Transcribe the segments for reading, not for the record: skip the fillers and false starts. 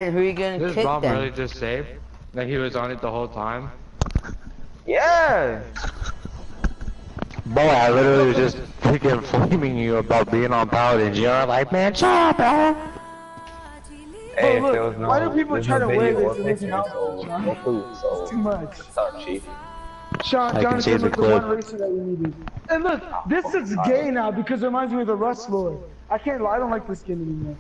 Who are you gonna This kick bomb then? really just saved? That he was on it the whole time? Yeah. Boy, I literally was just freaking flaming you about being on Paladins. You're like, man, shut up, bro. Hey, Bro, if there was look, why do no, people there's try no to wear video this or in this picture, house, so no Sean? clue. It's too So much. what's up, Chief? Sean, I can Jonathan see the was the one clip. racer that we needed. And look, this is gay now because it reminds me of the Rust Lord. I can't lie, I don't like this skin anymore.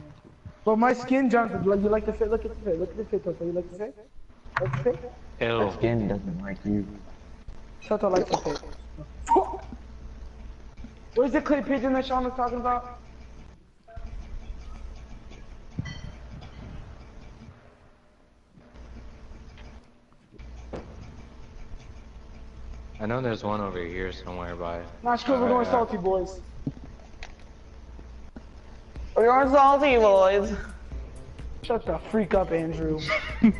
But my skin, Jonathan, like you like the fit? Look at the fit. Look at the fit, Toto. You like the fit? Like the fit? Ew. That skin doesn't like you. Toto likes the fit. Where's the clay pigeon that Sean was talking about? I know there's one over here somewhere by. Nah, it's cool, we're going salty, boys. We're going salty, boys. Shut the freak up, Andrew. You're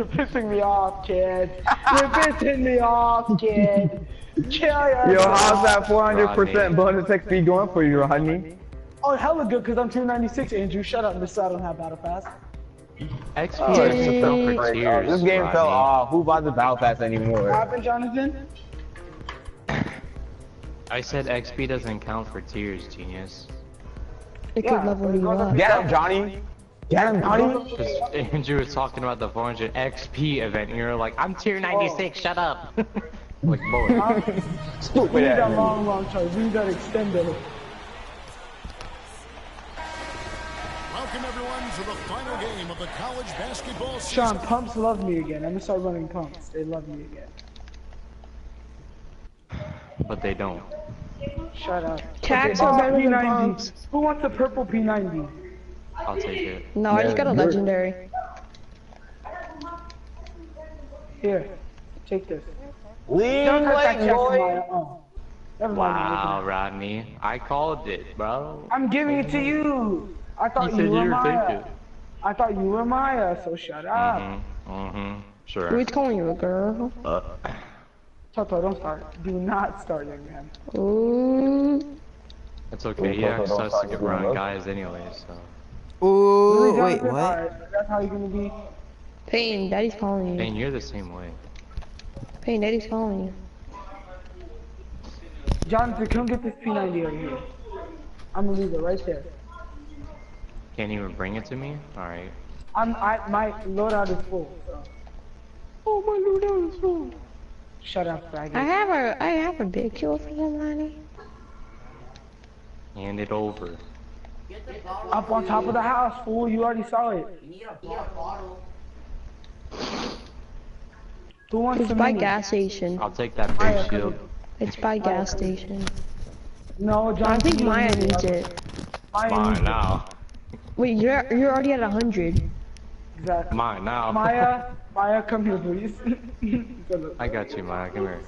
pissing me off, kid. You're pissing me off, kid. Kill your Yo, how's that Rodney. 400% bonus XP going for you, Rodney? Oh, hella good, because I'm 296, Andrew. Shut up, this I don't have battle pass. XP Oh, doesn't count for tears. this game fell Rodney. off. Who buys the battle pass What anymore? happened, Jonathan? I said XP doesn't count for tears, genius. It Yeah, could level but it you goes up up. Get him, Johnny. Get him, Johnny. Because Andrew was talking about the 400 XP event, and you're like, I'm tier 96, shut up. Like, boy. We Stupid need that ass. long charge. We need that extender. Welcome everyone to the final game of the college basketball season. Sean, pumps love me again. I'm gonna start running pumps. They love me again. But they don't. Shut up. Tax Okay, are better than P90. pumps. Who wants a purple P90? I'll take it. No, I just got a you're- legendary. Here, take this. Lean Don't touch that late, chest, boy. Maya. Oh. Never mind. Wow, Rodney. I called it, bro. I'm giving it to you. I thought You you, said were you were Maya. thinking. I thought you were Maya, so shut up. Sure. Who's calling you a girl? Toto, don't start. Do not start, young man. Ooh. It's okay, he asked us to get around guys anyway, so. Ooh, Really, wait, Jonathan? what? Alright, that's how you're gonna be. Payne, Daddy's calling you. Dang, you're the same way. Payne, Daddy's calling you. Jonathan, come get this P90 over here. I'm gonna leave it right there. Can't even bring it to me? Alright. My loadout is full. So. Oh, my loadout is full. Shut up, faggot. I have a big kill for somebody. Hand it over. Up on top of the house, fool. You already saw it. Who wants It's the by mini? gas station. I'll take that big shield. It's by gas station. No, Jonathan. I think you Maya need needs it. Maya Mine needs it. now. Wait, you're already at 100. Exactly. Mine now. Maya, come here, please. I got you, Maya. Come here.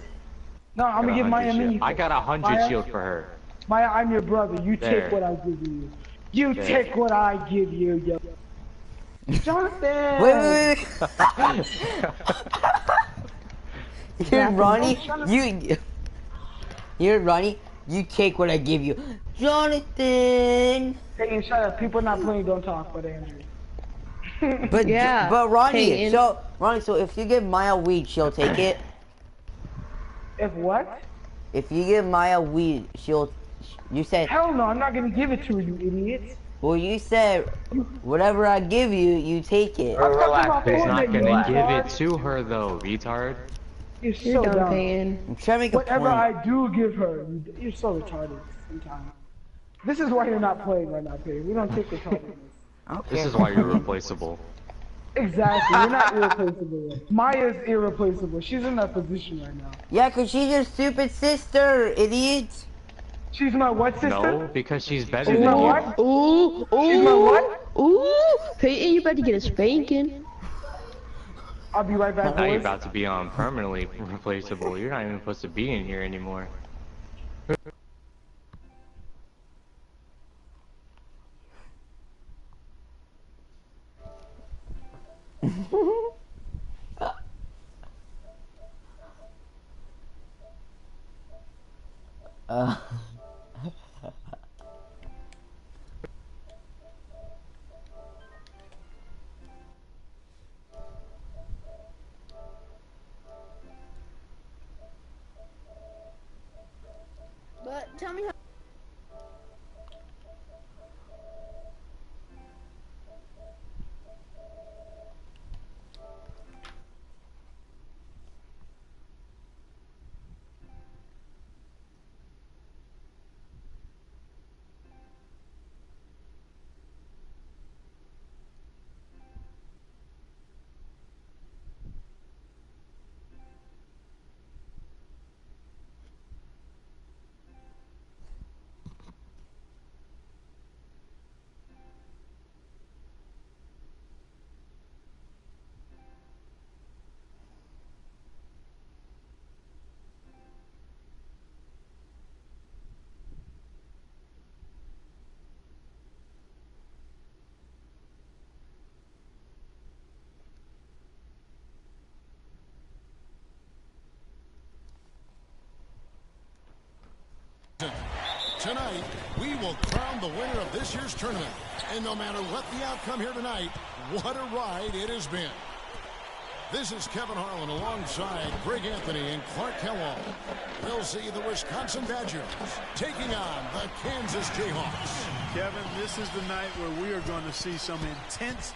No, I'm gonna Got give 100 Maya a shield. mini. I got 100 Maya? shield for her. Maya, I'm your brother. You There. take what I give you. You There. take what I give you, yo. Jonathan! Wait. You're Ronnie. You're Ronnie. You take what I give you. Jonathan! Hey, shut up. People not playing don't talk, but Andrew. But, Yeah, but Ronnie, Peyton. so if you give Maya weed, she'll take it? If what? If you give Maya weed, you said, Hell no, I'm not gonna give it to her, you idiot. well, you said, whatever I give you, you take it. Relax, He's Fortnite, not you gonna give retard. it to her though, retard. You're You're so done dumb. paying. I'm trying to make a Whatever point. I do give her, you're so retarded sometimes. This is why you're not playing right now, Payne. We don't take retardedness. This is why you're replaceable. Exactly, you're not irreplaceable. Maya's irreplaceable. She's in that position right now. Yeah, cause she's your stupid sister, idiot. She's my what sister? No, because she's better She's than my you. what? Ooh, She's my ooh, what? ooh. Peyton, you about to get a spanking. I'll be right back, Now you're boys. about to be on permanently replaceable. You're not even supposed to be in here anymore. Uh. Tonight, we will crown the winner of this year's tournament. And no matter what the outcome here tonight, what a ride it has been. This is Kevin Harlan alongside Greg Anthony and Clark Kellogg. We'll see the Wisconsin Badgers taking on the Kansas Jayhawks. Kevin, this is the night where we are going to see some intense.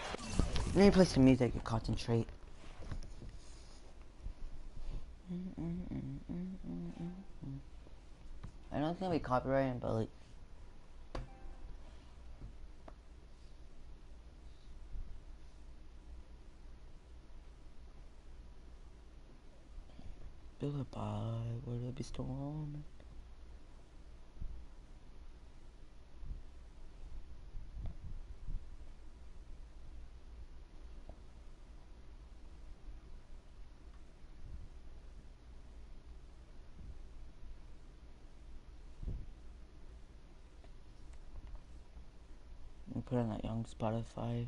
Let me play some music and concentrate. I know it's gonna be copyrighted, but like. Goodbye, will it be storm? Put on that young Spotify.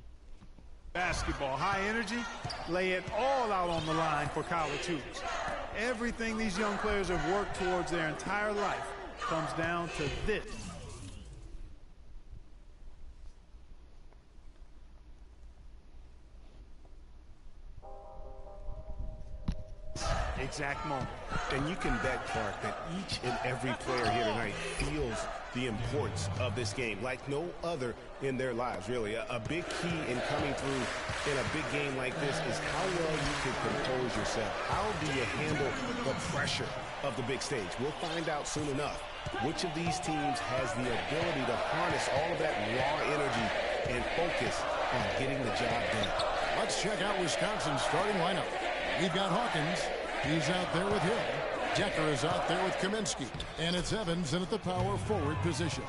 Basketball, high energy, lay it all out on the line for college hoops. Everything these young players have worked towards their entire life comes down to this. Exact moment. And you can bet, Clark, that each and every player here tonight feels the importance of this game like no other in their lives, really. A big key in coming through in a big game like this is how well you can compose yourself. How do you handle the pressure of the big stage? We'll find out soon enough which of these teams has the ability to harness all of that raw energy and focus on getting the job done. Let's check out Wisconsin's starting lineup. We've got Hawkins. He's out there with Hill. Decker is out there with Kaminsky. And it's Evans in at the power forward position.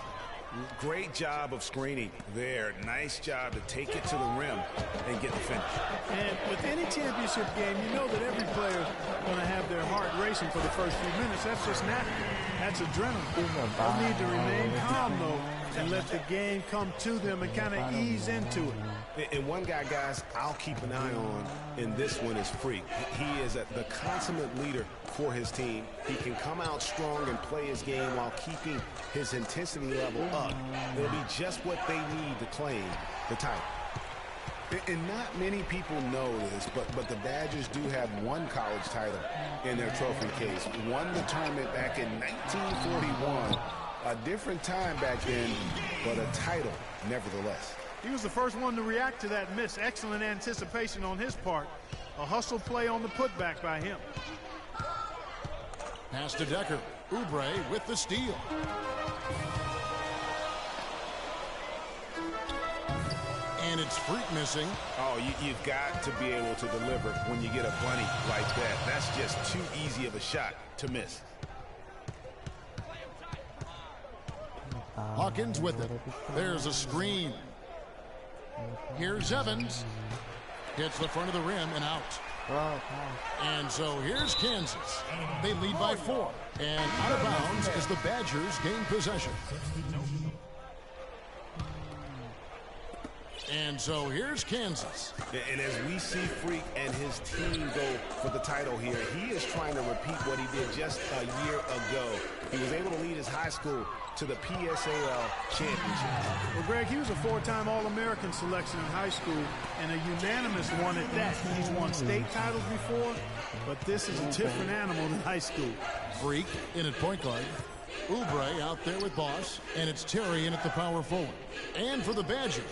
Great job of screening there. Nice job to take it to the rim and get the finish. And with any championship game, you know that every player is going to have their heart racing for the first few minutes. That's just natural. That's adrenaline. They need to remain calm, though, and let the game come to them and kind of ease into it. And one guy, guys, I'll keep an eye on in this one is Freak. He is the consummate leader for his team. He can come out strong and play his game while keeping his intensity level up. It'll be just what they need to claim the title. And not many people know this, but the Badgers do have one college title in their trophy case. Won the tournament back in 1941. A different time back then, but a title nevertheless. He was the first one to react to that miss. Excellent anticipation on his part. A hustle play on the putback by him. Pass to Decker. Oubre with the steal. And it's Freak missing. Oh, you've got to be able to deliver when you get a bunny like that. That's just too easy of a shot to miss. Hawkins with it. There's a screen. Here's Evans. Hits the front of the rim and out. And so here's Kansas. They lead by 4. And out of bounds as the Badgers gain possession. And so here's Kansas. And as we see Freak and his team go for the title here, he is trying to repeat what he did just a year ago. He was able to lead his high school to the PSAL championship. Well, Greg, he was a 4-time All-American selection in high school and a unanimous one at that. He's won state titles before, but this is a different animal than high school. Freak in at point guard. Oubre out there with Boss, and it's Terry in at the power forward. And for the Badgers,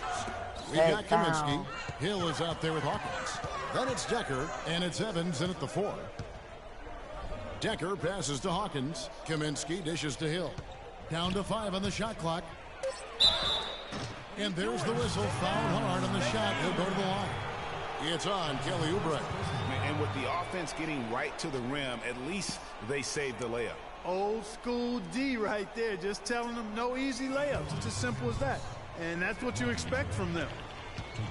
we've got Kaminsky. Hill is out there with Hawkins. Then it's Decker, and it's Evans in at the 4. Decker passes to Hawkins. Kaminsky dishes to Hill. Down to 5 on the shot clock. And there's the whistle. Foul hard on the shot. He'll go to the line. It's on Kelly Oubre. And with the offense getting right to the rim, at least they saved the layup. Old school D right there, just telling them no easy layups. It's as simple as that. And that's what you expect from them.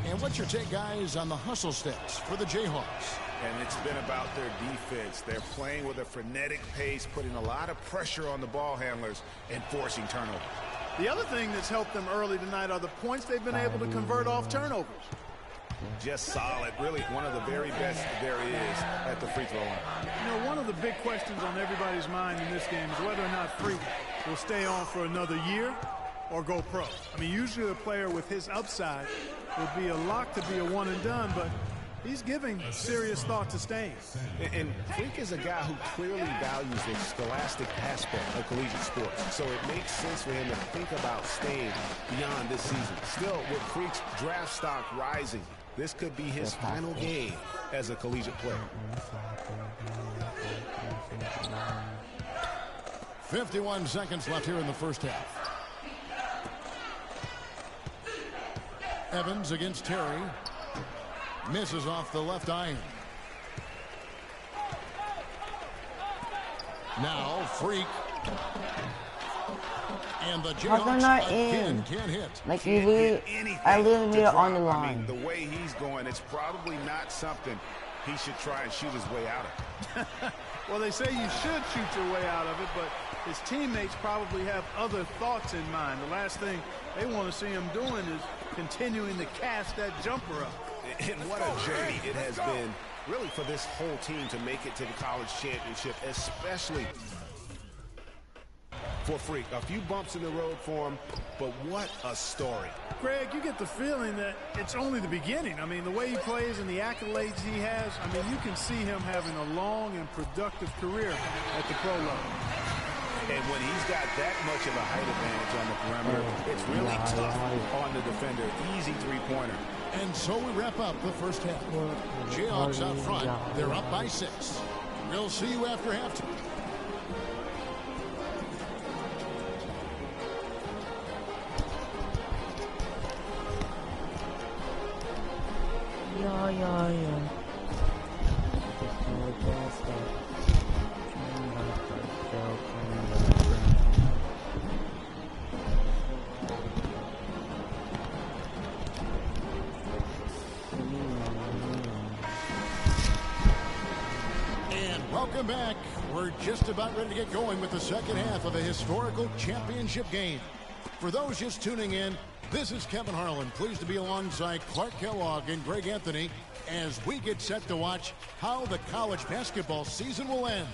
And what's your take, guys, on the hustle stats for the Jayhawks? And it's been about their defense. They're playing with a frenetic pace, putting a lot of pressure on the ball handlers and forcing turnovers. The other thing that's helped them early tonight are the points they've been able to convert off turnovers. Just solid. Really one of the very best there is at the free throw line. You know, one of the big questions on everybody's mind in this game is whether or not Freak will stay on for another year or go pro. I mean, usually a player with his upside would be a lock to be a one and done, but he's giving serious thought to staying. And Freak is a guy who clearly values the scholastic aspect of collegiate sports, so it makes sense for him to think about staying beyond this season. Still, with Freak's draft stock rising, this could be his final game as a collegiate player. 51 seconds left here in the first half. Evans against Terry. Misses off the left iron. Now Freak. And the How come not in? Can't hit. Like you literally, I literally made it on the I mean, line. the way he's going, it's probably not something he should try and shoot his way out of. Well, they say you should shoot your way out of it, but his teammates probably have other thoughts in mind. The last thing they want to see him doing is continuing to cast that jumper up. And what a journey it has been, really, for this whole team to make it to the college championship, especially for Freak. A few bumps in the road for him, but what a story. Greg, you get the feeling that it's only the beginning. I mean, the way he plays and the accolades he has, I mean, you can see him having a long and productive career at the pro level. And when he's got that much of a height advantage on the perimeter, it's really tough on the defender. Easy three-pointer. And so we wrap up the first half. Jayhawks out front. They're up by 6. We'll see you after halftime. Yeah. And welcome back. We're just about ready to get going with the second half of a historical championship game. For those just tuning in, this is Kevin Harlan, pleased to be alongside Clark Kellogg and Greg Anthony as we get set to watch how the college basketball season will end.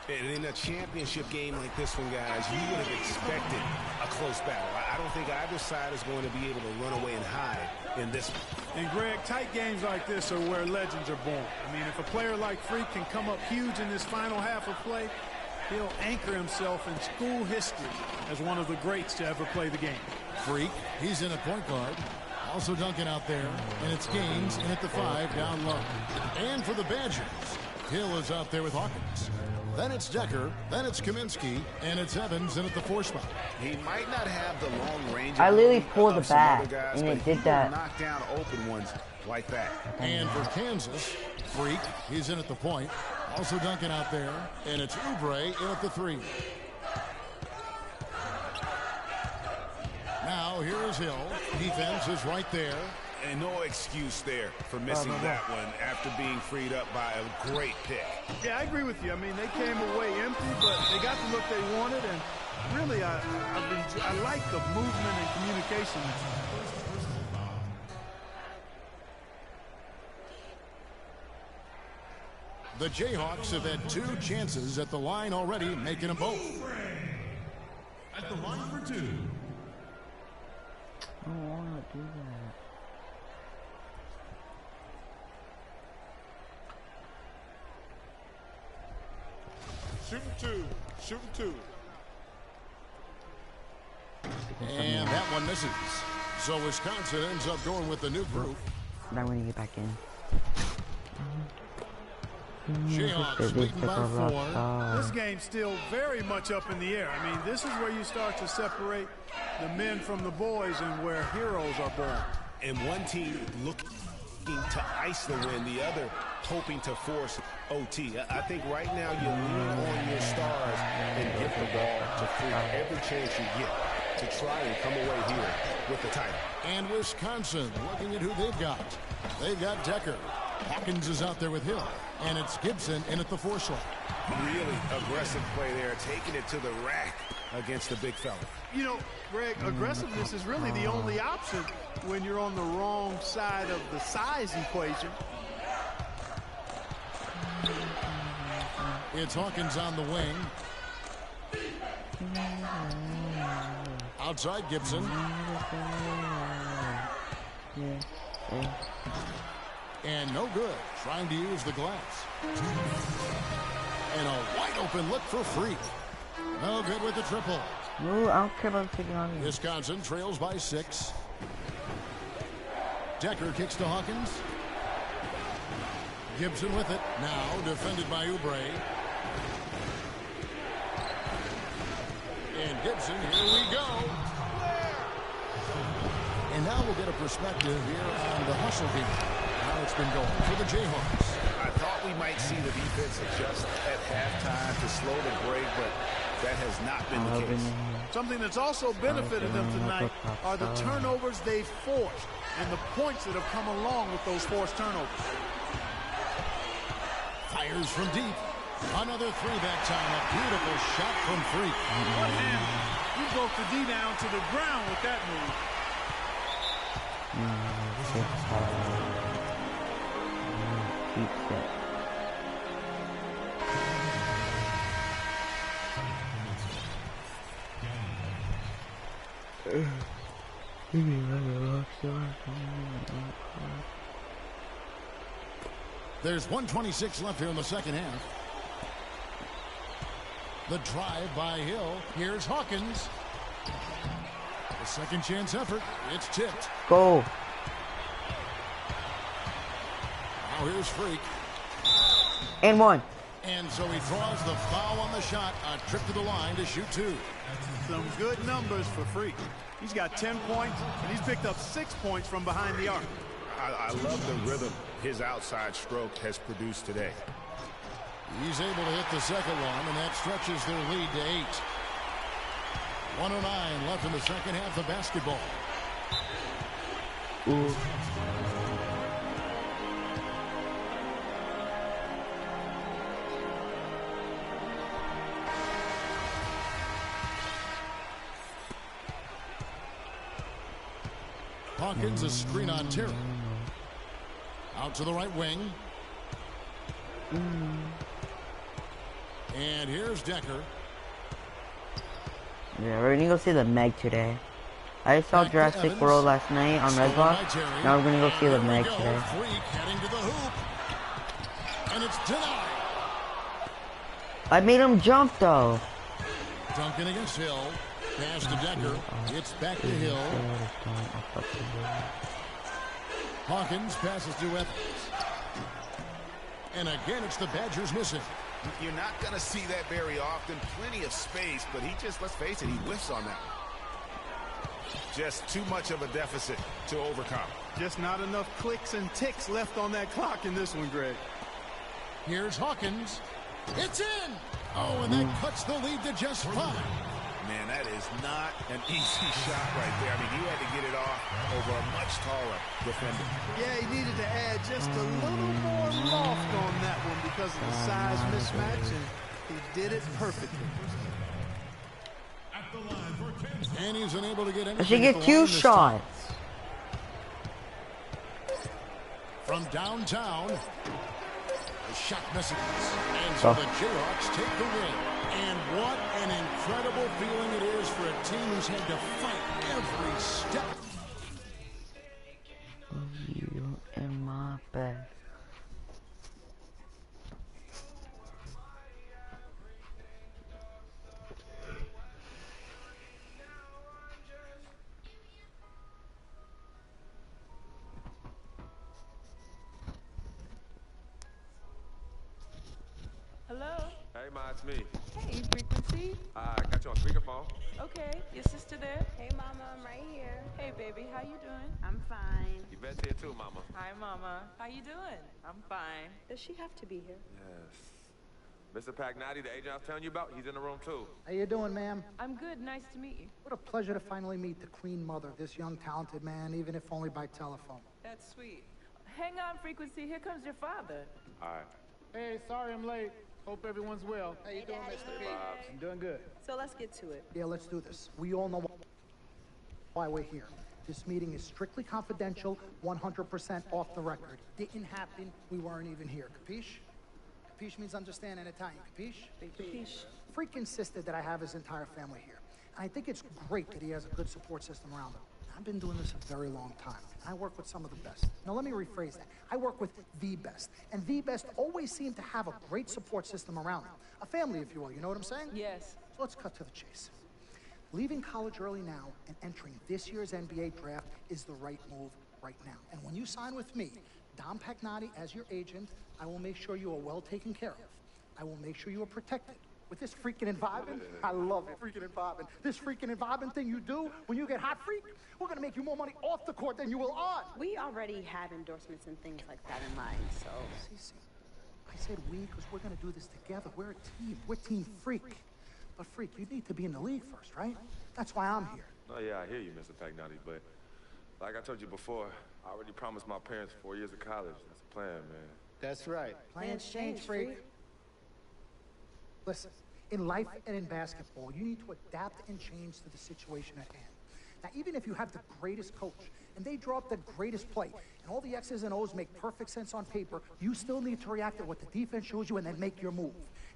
And in a championship game like this one, guys, you would have expected a close battle. I don't think either side is going to be able to run away and hide in this one. And, Greg, tight games like this are where legends are born. I mean, if a player like Freak can come up huge in this final half of play, he'll anchor himself in school history as one of the greats to ever play the game. Freak, he's in a point guard. Also Duncan out there, and it's Gaines in at the 5 down low. And for the Badgers, Hill is out there with Hawkins. Then it's Decker, then it's Kaminsky, and it's Evans in at the 4 spot. He might not have the long range. I literally pulled the of some other back, guys, and but it did he that. will knock down open ones like that. And for Kansas, Freak, he's in at the point. Also Duncan out there, and it's Oubre in at the 3. Now here is Hill. Defense is right there. And no excuse there for missing that one after being freed up by a great pick. Yeah, I agree with you. I mean, they came away empty, but they got the look they wanted, and really, I like the movement and communication. The Jayhawks have had 2 chances at the line already, making them both. At the line for 2. I don't want to do that. Shooting two. And that one misses. So Wisconsin ends up going with the new group. Now when you get back in. Jayhawks leading by 4. This game's still very much up in the air. I mean, this is where you start to separate the men from the boys and where heroes are born. And one team looking to ice the win, the other hoping to force OT. I think right now you lean on your stars and give the ball to Freak every chance you get to try and come away here with the title. And Wisconsin looking at who they've got. They've got Decker. Hawkins is out there with Hill. And it's Gibson in at the 4 slot. Really aggressive play there, taking it to the rack against the big fella. You know, Greg, aggressiveness is really the only option when you're on the wrong side of the size equation. It's Hawkins on the wing. Outside Gibson. And no good. Trying to use the glass. And a wide open look for Freak. No good with the triple. Ooh, I don't care about taking on you. Wisconsin trails by 6. Decker kicks to Hawkins. Gibson with it. Now defended by Oubre. And Gibson, here we go. And now we'll get a perspective here on the hustle game. How it's been going for the Jayhawks. I thought we might see the defense adjust at halftime to slow the break, but that has not been the case. Something that's also benefited them tonight are the turnovers they've forced and the points that have come along with those forced turnovers. Fires from deep. Another three that time. A beautiful shot from Freak. One hand. You broke the D down to the ground with that move. There's 1:26 left here in the second half. The drive by Hill. Here's Hawkins. A second chance effort. It's tipped. Go. Now here's Freak. And one. And so he draws the foul on the shot. A trip to the line to shoot 2. Some good numbers for Freak. He's got 10 points, and he's picked up 6 points from behind the arc. I love the rhythm his outside stroke has produced today. He's able to hit the second one, and that stretches their lead to 8. 1:09 left in the second half of basketball. Ooh. Hawkins, a screen on Terry. Out to the right wing. And here's Decker. Yeah, we're gonna go see the Meg today. I saw Jurassic World last night on Redbox. Now we're gonna go see the Meg today. Freak heading to the hoop. And it's denied. I made him jump though. Duncan against Hill. Pass to Decker. It's back to Hill. Hawkins passes to Evans. And again, it's the Badgers missing. You're not going to see that very often. Plenty of space, but he just, let's face it, he whiffs on that. Just too much of a deficit to overcome. Just not enough clicks and ticks left on that clock in this one, Greg. Here's Hawkins. It's in! Oh, and that cuts the lead to just 5. Man, that is not an easy shot right there. I mean, you had to get it off over a much taller defender. Yeah, he needed to add just a little more loft on that one because of the size mismatch, and he did it perfectly. At the line for Kansas. And he's unable to get anything. I should at get the 2 line this time. shots. From downtown, the shot misses. And so the Jayhawks take the win. And what an incredible feeling it is for a team who's had to fight every step. You in my bed. Hello? Hey, Ma, it's me. Hey, Frequency. I got you on speakerphone. Okay, your sister there? Hey, Mama, I'm right here. Hey, baby, how you doing? I'm fine. Yvette's here too, Mama. Hi, Mama. How you doing? I'm fine. Does she have to be here? Yes. Mr. Pagnotti, the agent I was telling you about, he's in the room too. How you doing, ma'am? I'm good. Nice to meet you. What a pleasure to finally meet the Queen Mother of this young, talented man, even if only by telephone. That's sweet. Hang on, Frequency. Here comes your father. All right. Hey, sorry I'm late. Hope everyone's well. How you doing, Mr. P? I'm doing good. So let's get to it. Yeah, let's do this. We all know why we're here. This meeting is strictly confidential, 100% off the record. Didn't happen. We weren't even here. Capiche? Capiche means understand in Italian. Capiche? Capiche. Freak insisted that I have his entire family here. And I think it's great that he has a good support system around him. I've been doing this a very long time. And I work with some of the best. Now, let me rephrase that. I work with the best. And the best always seem to have a great support system around them. A family, if you will. You know what I'm saying? Yes. So let's cut to the chase. Leaving college early now and entering this year's NBA draft is the right move right now. And when you sign with me, Dom Pagnotti, as your agent, I will make sure you are well taken care of. I will make sure you are protected. With this freaking environment, I love it, freaking environment. This freaking environment thing you do when you get hot, freak, we're gonna make you more money off the court than you will on. We already have endorsements and things like that in mind, so. Cece, I said we because we're gonna do this together. We're a team. We're Team Freak. But Freak, you need to be in the league first, right? That's why I'm here. Oh, yeah, I hear you, Mr. Pagnotti, but like I told you before, I already promised my parents 4 years of college. That's the plan, man. That's right. Plans change, Freak. Listen, in life and in basketball, you need to adapt and change to the situation at hand. Now, even if you have the greatest coach and they draw up the greatest play and all the X's and O's make perfect sense on paper, you still need to react to what the defense shows you and then make your move.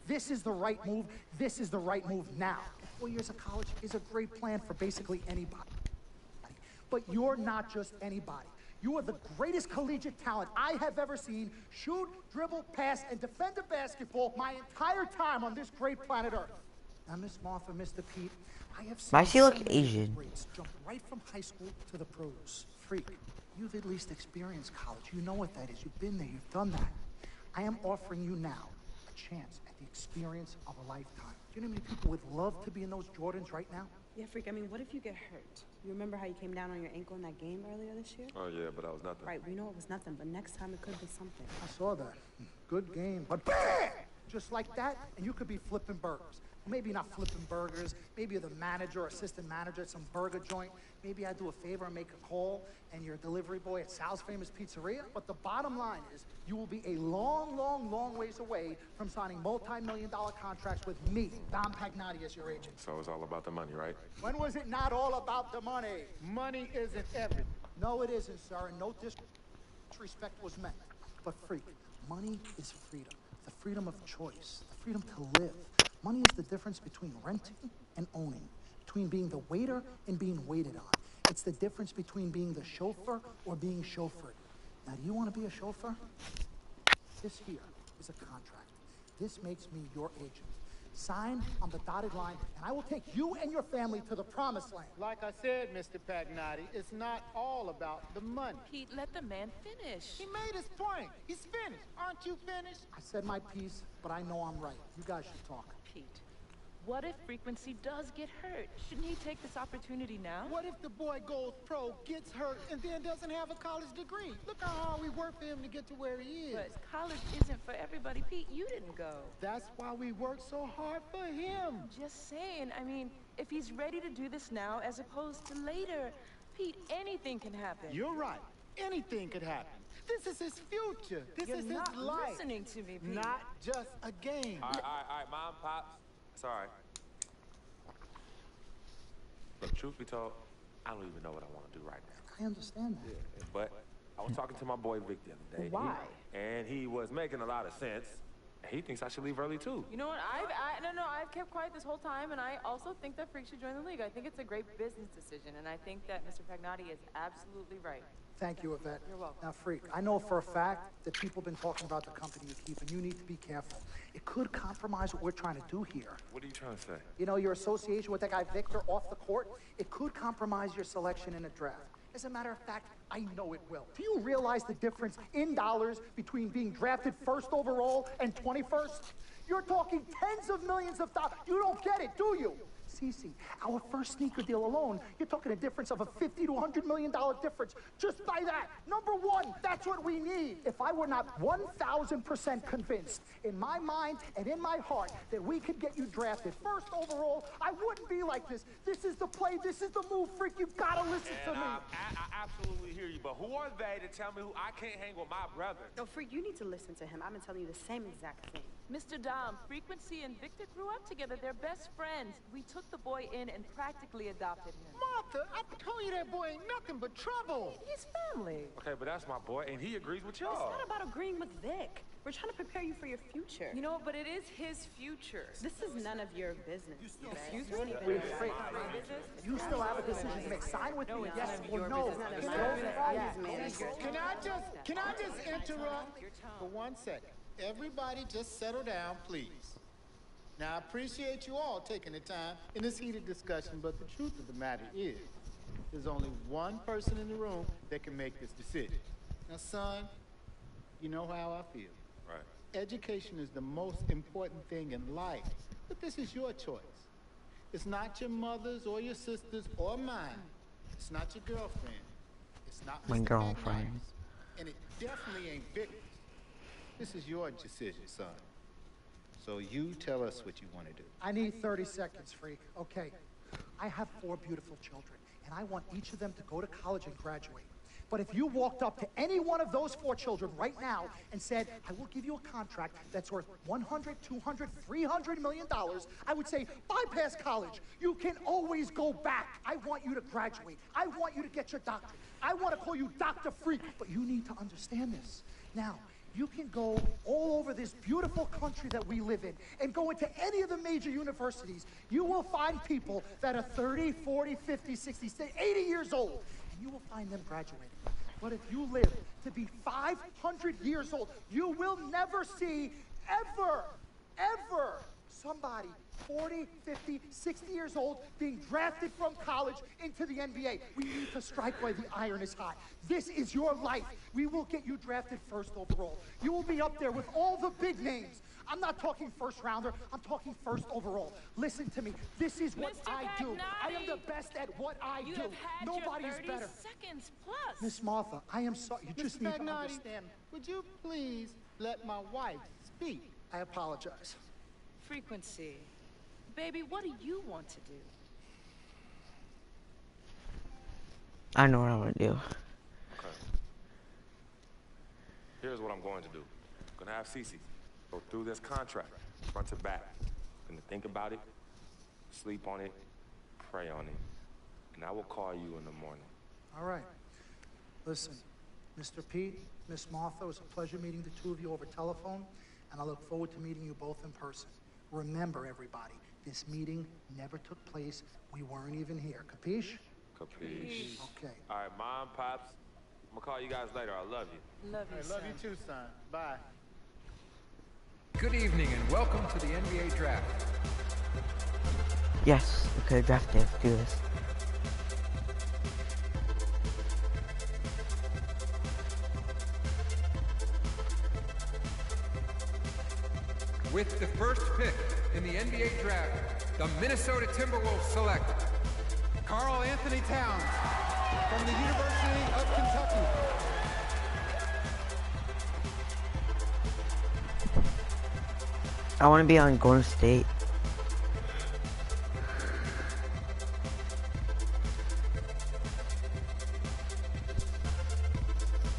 This is the right move. This is the right move now. 4 years of college is a great plan for basically anybody. But you're not just anybody. You are the greatest collegiate talent I have ever seen shoot, dribble, pass, and defend a basketball my entire time on this great planet Earth. Now, Miss Martha, Mr. Pete, I have seen Why does she look so many Asian? greats jump right from high school to the pros. Freak, you've at least experienced college. You know what that is. You've been there. You've done that. I am offering you now a chance at the experience of a lifetime. Do you know how many people would love to be in those Jordans right now? Yeah, Freak, I mean, what if you get hurt? You remember how you came down on your ankle in that game earlier this year? Oh, yeah, but that was nothing. Right, we know it was nothing, but next time it could be something. I saw that. Good game. But BAM! Just like that, and you could be flipping burgers. Maybe not flipping burgers. Maybe you're the manager or assistant manager at some burger joint. Maybe I do a favor and make a call, and you're a delivery boy at Sal's Famous Pizzeria. But the bottom line is, you will be a long, long, long ways away from signing multi-million-dollar contracts with me, Dom Pagnotti, as your agent. So it's all about the money, right? When was it not all about the money? Money isn't everything. No, it isn't, sir, and no disrespect was meant. But Freak, money is freedom. The freedom of choice, the freedom to live. Money is the difference between renting and owning, between being the waiter and being waited on. It's the difference between being the chauffeur or being chauffeured. Now, do you want to be a chauffeur? This here is a contract. This makes me your agent. Sign on the dotted line, and I will take you and your family to the promised land. Like I said, Mr. Pagnotti, it's not all about the money. Pete, let the man finish. He made his point. He's finished. Aren't you finished? I said my piece, but I know I'm right. You guys should talk. Pete, what if Frequency does get hurt? Shouldn't he take this opportunity now? What if the boy goes pro, gets hurt, and then doesn't have a college degree? Look how hard we work for him to get to where he is. But college isn't for everybody. Pete, you didn't go. That's why we work so hard for him. Just saying, I mean, if he's ready to do this now as opposed to later, Pete, anything can happen. You're right. Anything could happen. This is his future. This You're is not his life. listening to me, Pete. Not just a game. All right, Mom, Pops. It's all right. Look, truth be told, I don't even know what I want to do right now. I understand that. But I was talking to my boy Vic the other day. Why? And he was making a lot of sense. He thinks I should leave early too. You know what? I've kept quiet this whole time, and I also think that Freak should join the league. I think it's a great business decision, and I think that Mr. Pagnotti is absolutely right. Thank you, Yvette. You're welcome. Now, Freak, I know for a fact that people have been talking about the company you keep, and you need to be careful. It could compromise what we're trying to do here. What are you trying to say? You know, your association with that guy Victor off the court, it could compromise your selection in a draft. As a matter of fact, I know it will. Do you realize the difference in dollars between being drafted first overall and 21st? You're talking tens of millions of dollars. You don't get it, do you? Cece, our first sneaker deal alone, you're talking a difference of a $50 to $100 million difference just by that. Number one, that's what we need. If I were not 1,000% convinced in my mind and in my heart that we could get you drafted first overall, I wouldn't be like this. This is the play. This is the move, Freak. You've got to listen to me. I absolutely hear you. you, but who are they to tell me who I can't hang with my brother? Oh, Freak, you need to listen to him. I've been telling you the same exact thing. Mr. Dom, Frequency and Victor grew up together. They're best friends. We took the boy in and practically adopted him. Martha, I told you that boy ain't nothing but trouble. He's family. Okay, but that's my boy, and he agrees with y'all. It's not about agreeing with Vic. We're trying to prepare you for your future. You know, but it is his future. This is none of your business. Excuse me? me? You still have a decision to make. Sign with me, yes or no. Can I just interrupt for 1 second? Everybody just settle down, please. Now, I appreciate you all taking the time in this heated discussion, but the truth of the matter is, there's only one person in the room that can make this decision. Now, son, you know how I feel. Right. Education is the most important thing in life, but this is your choice. It's not your mother's or your sister's or mine. It's not your girlfriend. It's not My Mr. girlfriend. Magnolia's. And it definitely ain't Victor's. This is your decision, son. So you tell us what you want to do. I need 30 seconds, Freak. Okay. I have 4 beautiful children, and I want each of them to go to college and graduate. But if you walked up to any one of those 4 children right now and said, I will give you a contract that's worth $100, $200, $300 million, I would say, bypass college. You can always go back. I want you to graduate. I want you to get your doctorate. I want to call you Dr. Freak, but you need to understand this. Now, you can go all over this beautiful country that we live in and go into any of the major universities. You will find people that are 30, 40, 50, 60, 80 years old, and you will find them graduating. But if you live to be 500 years old, you will never see ever somebody 40, 50, 60 years old being drafted from college into the NBA. We need to strike while the iron is hot. This is your life. We will get you drafted first overall. You will be up there with all the big names. I'm not talking first rounder, I'm talking first overall. Listen to me. This is what Mr. I do. I am the Pagnotti, best at what I you do. have had Nobody's your 30 better. seconds plus. Miss Martha, I am sorry. You just Mr. need to Pagnotti, understand. would you please let my wife speak? I apologize. Frequency. Baby, what do you want to do? I know what I'm gonna do. Okay. Here's what I'm going to do. I'm gonna have Cece go through this contract, front to back. Gonna think about it, sleep on it, pray on it, and I will call you in the morning. All right. Listen, Mr. Pete, Miss Martha, it was a pleasure meeting the two of you over telephone, and I look forward to meeting you both in person. Remember, everybody, this meeting never took place. We weren't even here. Capiche? Capiche. Okay. All right, Mom, Pops, I'm gonna call you guys later. I love you. Love you, I love you too, son. Bye. Good evening and welcome to the NBA Draft. Yes, okay, draft day. Let's do this. With the first pick in the NBA Draft, the Minnesota Timberwolves select Karl Anthony Towns from the University of Kentucky. I want to be on Golden State.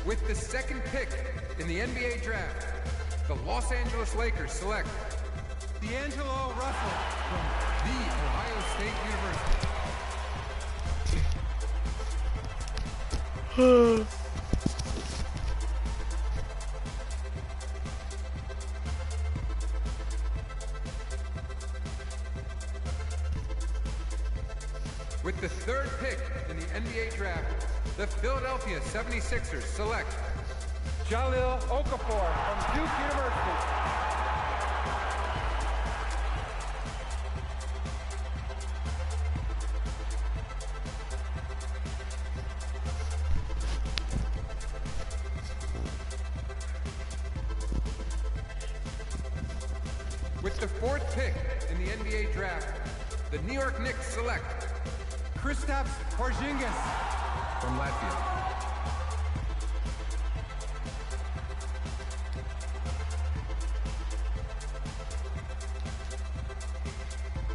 With the second pick in the NBA Draft, the Los Angeles Lakers select D'Angelo Russell from The Ohio State University. With the third pick in the NBA Draft, the Philadelphia 76ers select Jahlil Okafor from Duke University. With the fourth pick in the NBA Draft, the New York Knicks select Kristaps Porzingis from Latvia.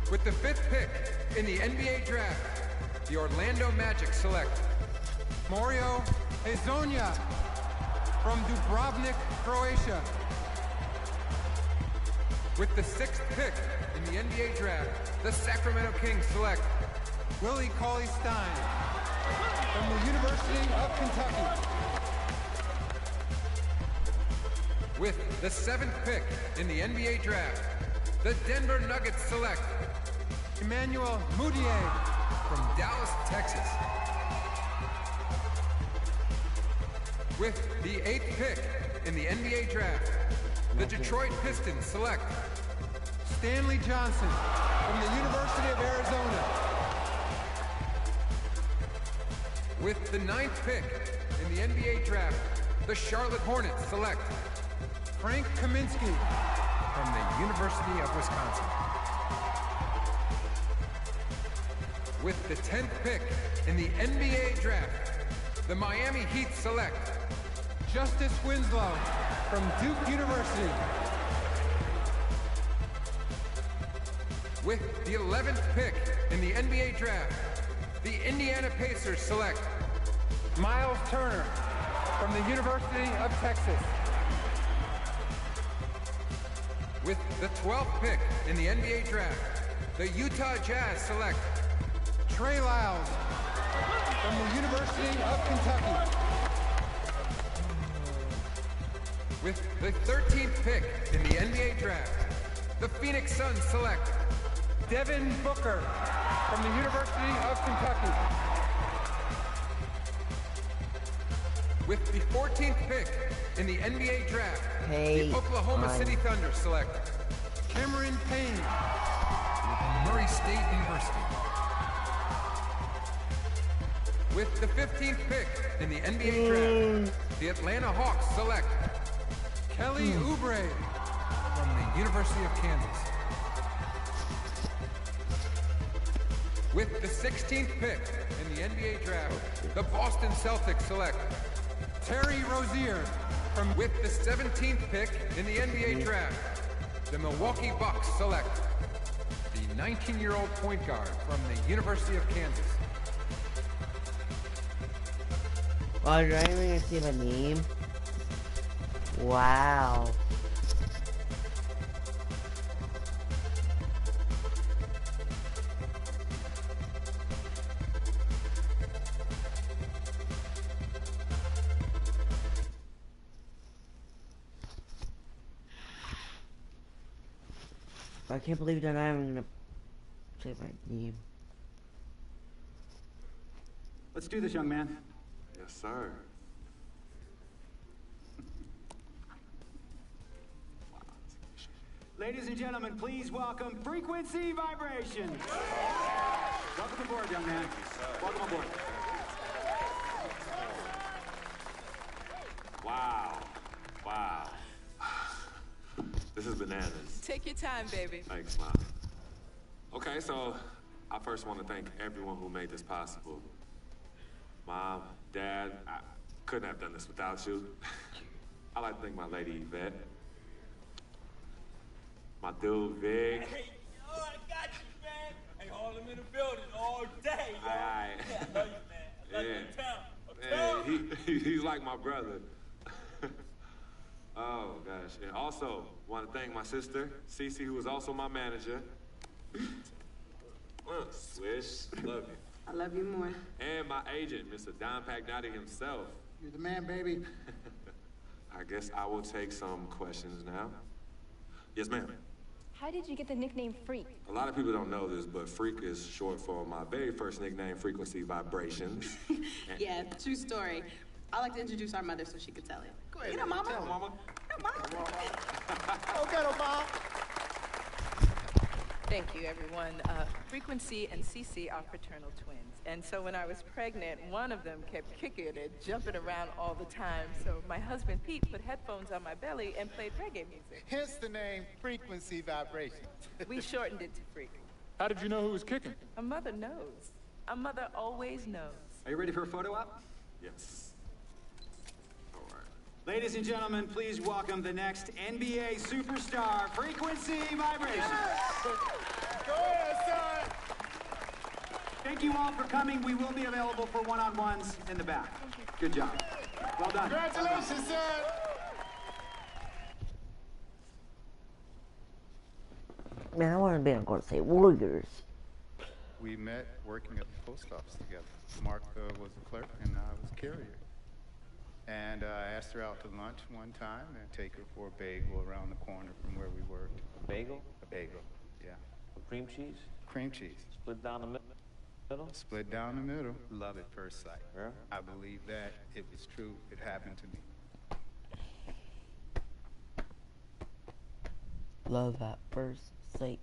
With the fifth pick in the NBA Draft, the Orlando Magic select Mario Hazonia from Dubrovnik, Croatia. With the 6th pick in the NBA draft, the Sacramento Kings select Willie Cauley-Stein from the University of Kentucky. With the 7th pick in the NBA draft, the Denver Nuggets select Emmanuel Mudiay from Dallas, Texas. With the 8th pick in the NBA draft, the Detroit Pistons select Stanley Johnson from the University of Arizona. With the 9th pick in the NBA draft, the Charlotte Hornets select Frank Kaminsky from the University of Wisconsin. With the 10th pick in the NBA draft, the Miami Heat select Justice Winslow from Duke University. With the 11th pick in the NBA draft, the Indiana Pacers select Miles Turner from the University of Texas. With the 12th pick in the NBA draft, the Utah Jazz select Trey Lyles from the University of Kentucky. With the 13th pick in the NBA draft, the Phoenix Suns select Devin Booker from the University of Kentucky. With the 14th pick in the NBA draft, the Oklahoma City Thunder select Cameron Payne from Murray State University. With the 15th pick in the NBA draft, the Atlanta Hawks select Kelly Oubre from the University of Kansas. With the 16th pick in the NBA draft, the Boston Celtics select Terry Rozier from. With the 17th pick in the NBA draft, the Milwaukee Bucks select the 19-year-old point guard from the University of Kansas. Oh, did I even see the name? Wow. I can't believe that I'm gonna say my name. Let's do this, young man. Yes, sir. Ladies and gentlemen, please welcome Frequency Vibrations. Welcome aboard, young man. Welcome aboard. Wow. Wow. This is bananas. Take your time, baby. Thanks, Mom. Okay, so I first want to thank everyone who made this possible. Mom, Dad, I couldn't have done this without you. I'd like to thank my lady Yvette. My dude, Vig. Hey, yo, I got you, man. Hey, Harlem in the building all day, yo. Aye. Yeah, I love you, man. I love you, town. He's like my brother. Oh, gosh. And also, want to thank my sister, Cece, who is also my manager. Swish, love you. I love you more. And my agent, Mr. Don Pagnotti himself. You're the man, baby. I guess I will take some questions now. Yes, ma'am. How did you get the nickname Freak? A lot of people don't know this, but Freak is short for my very first nickname, Frequency Vibrations. Yeah, true story. I like to introduce our mother so she could tell it. Go ahead. You know, Mama. Tell Mama. Okay, Mama. Thank you, everyone. Frequency and Cece are fraternal twins. And so when I was pregnant, one of them kept kicking and jumping around all the time. So my husband, Pete, put headphones on my belly and played reggae music. Hence the name Frequency Vibrations. We shortened it to Freak. How did you know who was kicking? A mother knows. A mother always knows. Are you ready for a photo op? Yes. All right. Ladies and gentlemen, please welcome the next NBA superstar, Frequency Vibrations. Go ahead, son. Thank you all for coming. We will be available for one-on-ones in the back. Good job. Well done. Congratulations, sir. Man, I want to be on Golden State Warriors. We met working at the post office together. Mark was the clerk and I was carrier. And I asked her out to lunch one time and take her for a bagel around the corner from where we worked. A bagel? A bagel, yeah. With cream cheese? Cream cheese. Split down the middle? Split down the middle. Love at first sight. Yeah? I believe that. It was true. It happened to me. Love at first sight.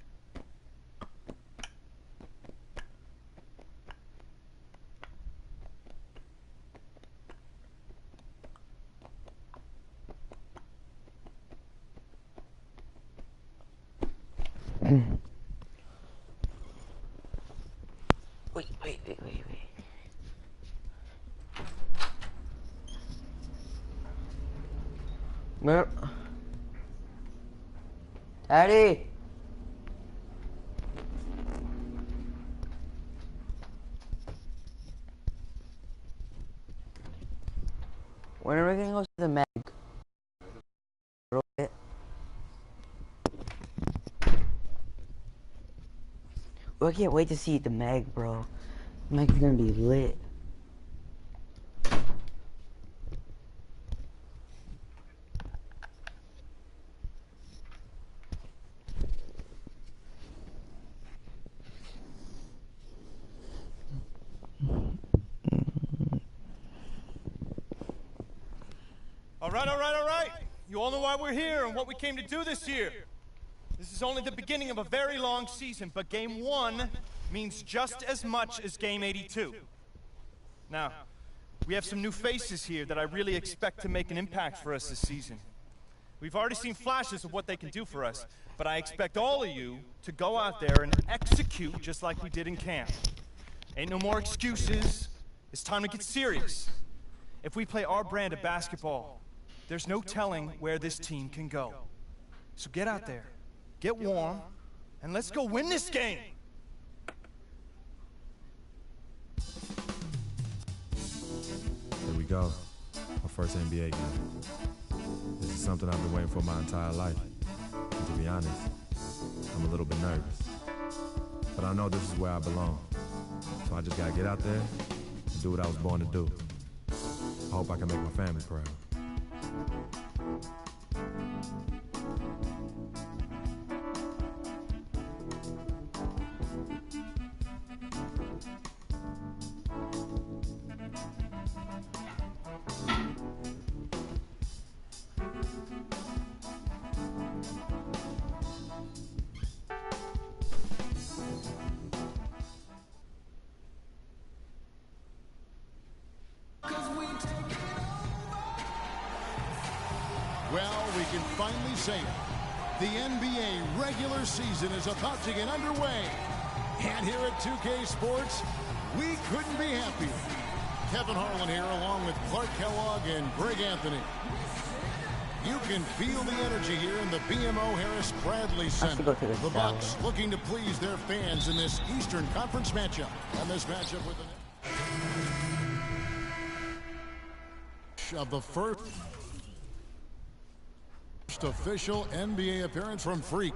Wait. Mer Daddy! When are we gonna go see the Meg? I can't wait to see the Meg, bro. Meg's gonna be lit. All right. You all know why we're here and what we came to do this year. This is only the beginning of a very long season, but Game 1 means just as much as Game 82. Now, we have some new faces here that I really expect to make an impact for us this season. We've already seen flashes of what they can do for us, but I expect all of you to go out there and execute just like we did in camp. Ain't no more excuses. It's time to get serious. If we play our brand of basketball, there's no telling where this team can go. So get out there, get warm, and let's go win this game. Here we go. My first NBA game. This is something I've been waiting for my entire life. And to be honest, I'm a little bit nervous. But I know this is where I belong. So I just gotta get out there and do what I was born to do. I hope I can make my family proud. Well, we can finally say it. The NBA regular season is about to get underway. And here at 2K Sports, we couldn't be happier. Kevin Harlan here along with Clark Kellogg and Greg Anthony. You can feel the energy here in the BMO Harris Bradley Center. The Bucks looking to please their fans in this Eastern Conference matchup. And this matchup with the of the first official NBA appearance from Freak.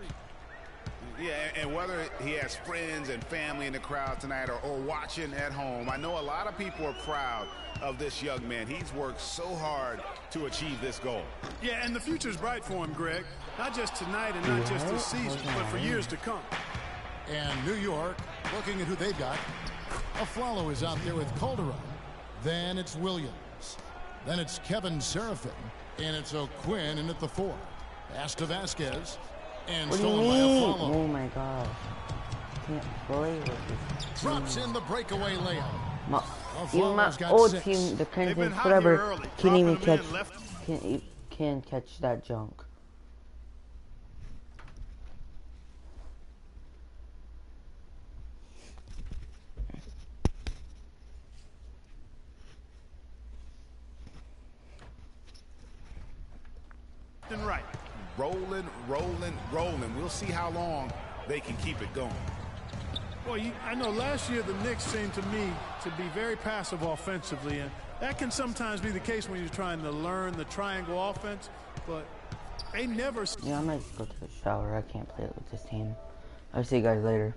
Yeah, and whether he has friends and family in the crowd tonight or watching at home, I know a lot of people are proud of this young man. He's worked so hard to achieve this goal. Yeah, and the future's bright for him, Greg. Not just tonight and not just this season, but for years to come. And New York, looking at who they've got. Aflalo is out there with Calderon. Then it's Williams. Then it's Kevin Seraphin. And it's O'Quinn in at the 4. Pass to Vasquez. And What do you stolen by mean? Aflalo. Oh my god. Can't play with this. Drops in the breakaway layup. Even my Aflalo's got old 6. team, the Kansas, whatever, can't even catch, can't catch that junk. Right. Rolling. We'll see how long they can keep it going. Well, I know last year the Knicks seemed to me to be very passive offensively, and that can sometimes be the case when you're trying to learn the triangle offense, but they never... Yeah, I might just go to the shower. I can't play it with this team. I'll see you guys later.